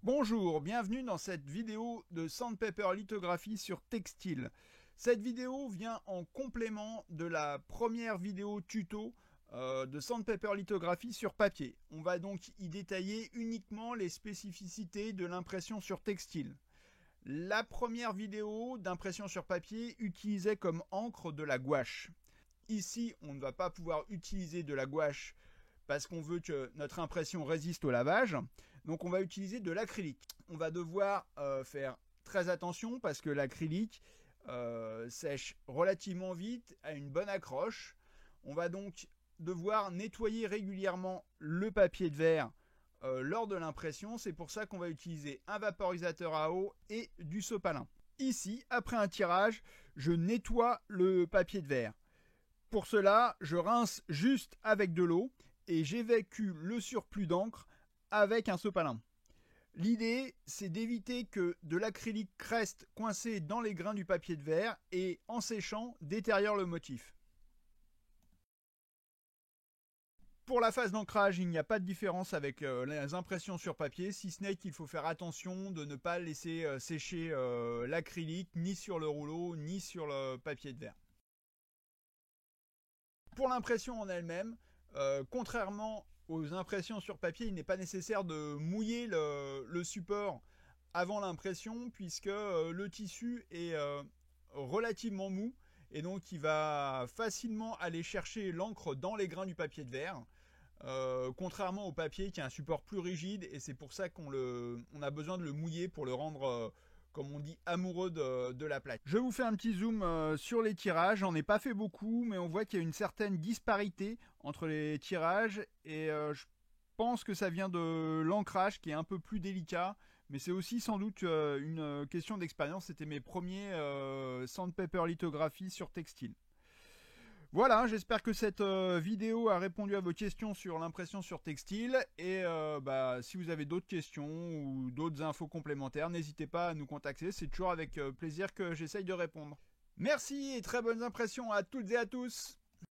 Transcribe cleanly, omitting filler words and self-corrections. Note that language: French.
Bonjour, bienvenue dans cette vidéo de Sandpaper lithographie sur textile. Cette vidéo vient en complément de la première vidéo tuto de Sandpaper lithographie sur papier. On va donc y détailler uniquement les spécificités de l'impression sur textile. La première vidéo d'impression sur papier utilisait comme encre de la gouache. Ici, on ne va pas pouvoir utiliser de la gouache parce qu'on veut que notre impression résiste au lavage. Donc on va utiliser de l'acrylique. On va devoir faire très attention parce que l'acrylique sèche relativement vite, a une bonne accroche. On va donc devoir nettoyer régulièrement le papier de verre lors de l'impression. C'est pour ça qu'on va utiliser un vaporisateur à eau et du sopalin. Ici, après un tirage, je nettoie le papier de verre. Pour cela, je rince juste avec de l'eau et j'évacue le surplus d'encre avec un sopalin. L'idée, c'est d'éviter que de l'acrylique reste coincé dans les grains du papier de verre et, en séchant, détériore le motif. Pour la phase d'ancrage, il n'y a pas de différence avec les impressions sur papier, si ce n'est qu'il faut faire attention de ne pas laisser sécher l'acrylique ni sur le rouleau ni sur le papier de verre. Pour l'impression en elle-même, contrairement aux impressions sur papier, il n'est pas nécessaire de mouiller le support avant l'impression puisque le tissu est relativement mou et donc il va facilement aller chercher l'encre dans les grains du papier de verre. Contrairement au papier qui a un support plus rigide, et c'est pour ça qu'on a besoin de le mouiller pour le rendre comme on dit, amoureux de la plaque. Je vous fais un petit zoom sur les tirages. J'en ai pas fait beaucoup, mais on voit qu'il y a une certaine disparité entre les tirages. Et je pense que ça vient de l'ancrage qui est un peu plus délicat. Mais c'est aussi sans doute une question d'expérience. C'était mes premiers Sandpaper lithographie sur textile. Voilà, j'espère que cette vidéo a répondu à vos questions sur l'impression sur textile. Et si vous avez d'autres questions ou d'autres infos complémentaires, n'hésitez pas à nous contacter. C'est toujours avec plaisir que j'essaye de répondre. Merci et très bonnes impressions à toutes et à tous.